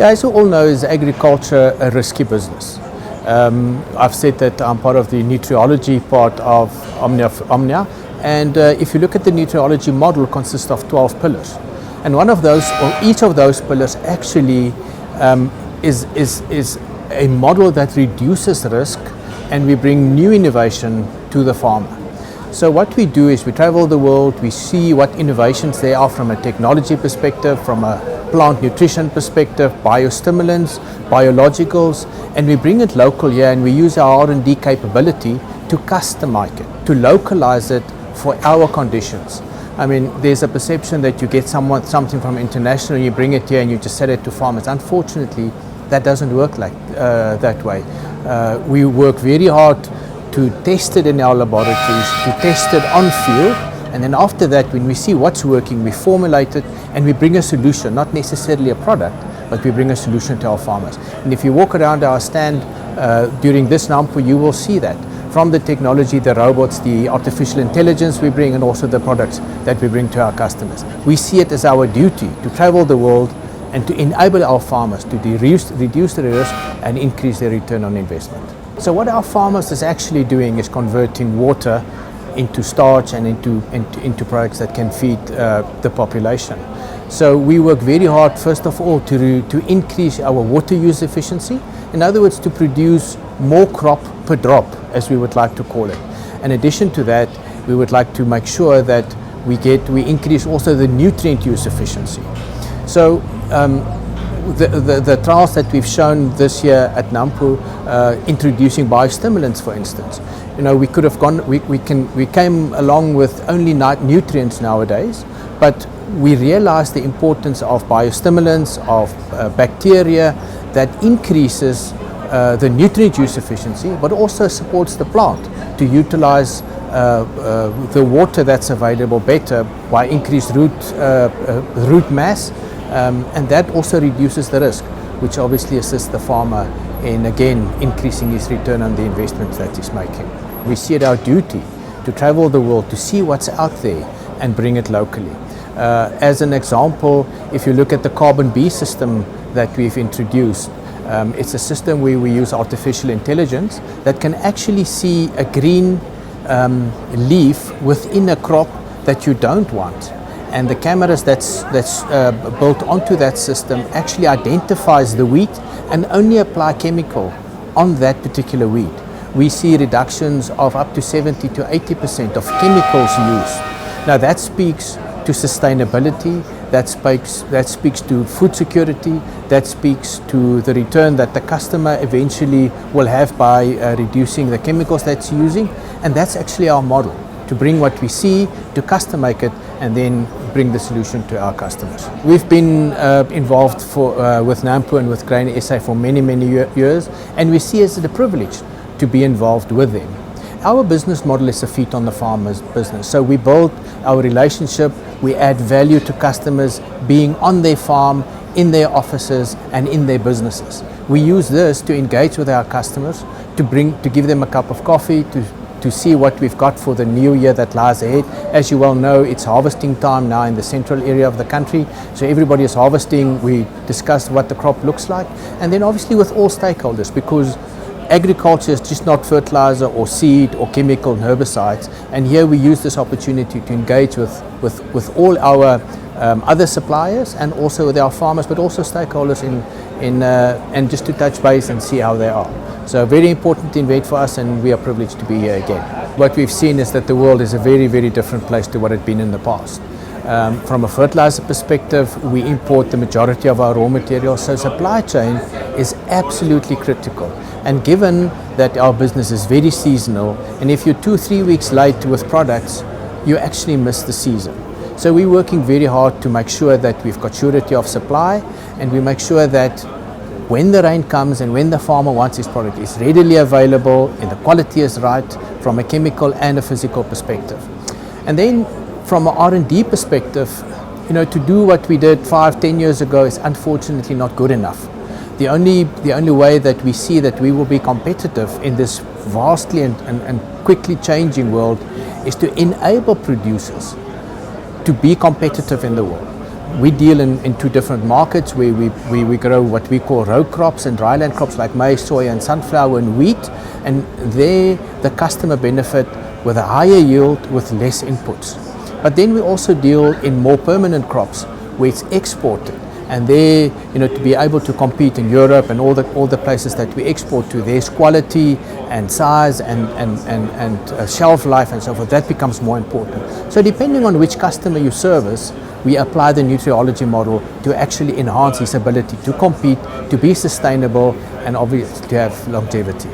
Yeah, as you all know, is agriculture a risky business? I've said that I'm part of the nutriology part of Omnia, and if you look at the nutriology model, consists of 12 pillars, and one of those, or each of those pillars, actually is a model that reduces risk, and we bring new innovation to the farmer. So what we do is we travel the world, we see what innovations there are from a technology perspective, from a plant nutrition perspective, biostimulants, biologicals, and we bring it local here, and we use our R&D capability to customize it, to localize it for our conditions. I mean, there's a perception that you get something from international, you bring it here and you just sell it to farmers. Unfortunately, that doesn't work like that way. We work very hard to test it in our laboratories, to test it on field, and then after that, when we see what's working, we formulate it and we bring a solution, not necessarily a product, but we bring a solution to our farmers. And if you walk around our stand during this Nampo, you will see that. From the technology, the robots, the artificial intelligence we bring, and also the products that we bring to our customers. We see it as our duty to travel the world and to enable our farmers to reduce the risk and increase their return on investment. So what our farmers is actually doing is converting water into starch and into products that can feed the population. So we work very hard, first of all, to increase our water use efficiency. In other words, to produce more crop per drop, as we would like to call it. In addition to that, we would like to make sure that we increase also the nutrient use efficiency. So the trials that we've shown this year at Nampo, introducing biostimulants, for instance, you know, we could have gone, we came along with only nutrients nowadays, but we realized the importance of biostimulants, of bacteria that increases the nutrient use efficiency, but also supports the plant to utilize the water that's available better by increased root mass, and that also reduces the risk, which obviously assists the farmer in, again, increasing his return on the investments that he's making. We see it our duty to travel the world to see what's out there and bring it locally. As an example, if you look at the carbon bee system that we've introduced, it's a system where we use artificial intelligence that can actually see a green leaf within a crop that you don't want. And the cameras that's built onto that system actually identifies the weed and only apply chemical on that particular weed. We see reductions of up to 70 to 80% of chemicals used. Now that speaks to sustainability, that speaks to food security, that speaks to the return that the customer eventually will have by reducing the chemicals that's using. And that's actually our model, to bring what we see, to custom make it, and then bring the solution to our customers. We've been involved with Nampo and with Grain SA for many years, and we see it as a privilege to be involved with them. Our business model is a feet on the farmer's business. So we build our relationship, we add value to customers being on their farm, in their offices, and in their businesses. We use this to engage with our customers, to give them a cup of coffee, to see what we've got for the new year that lies ahead. As you well know, it's harvesting time now in the central area of the country. So everybody is harvesting. We discuss what the crop looks like. And then obviously with all stakeholders, because agriculture is just not fertilizer or seed or chemical and herbicides. And here we use this opportunity to engage with all our other suppliers, and also with our farmers, but also stakeholders and just to touch base and see how they are. So a very important event for us, and we are privileged to be here again. What we've seen is that the world is a very different place to what it had been in the past. From a fertilizer perspective, we import the majority of our raw materials, so supply chain is absolutely critical. And given that our business is very seasonal, and if you're 2-3 weeks late with products, you actually miss the season. So we're working very hard to make sure that we've got surety of supply, and we make sure that when the rain comes and when the farmer wants his product, it's readily available and the quality is right from a chemical and a physical perspective. And then from an R&D perspective, you know, to do what we did 5-10 years ago is unfortunately not good enough. The only way that we see that we will be competitive in this vastly and quickly changing world is to enable producers to be competitive in the world We deal in two different markets where we grow what we call row crops and dryland crops like maize, soy and sunflower and wheat, and there the customer benefit with a higher yield with less inputs. But then we also deal in more permanent crops where it's exported, and there, to be able to compete in Europe and all the places that we export to, there's quality and size and shelf life and so forth. That becomes more important. So depending on which customer you service, we apply the Nutriology model to actually enhance his ability to compete, to be sustainable, and obviously to have longevity.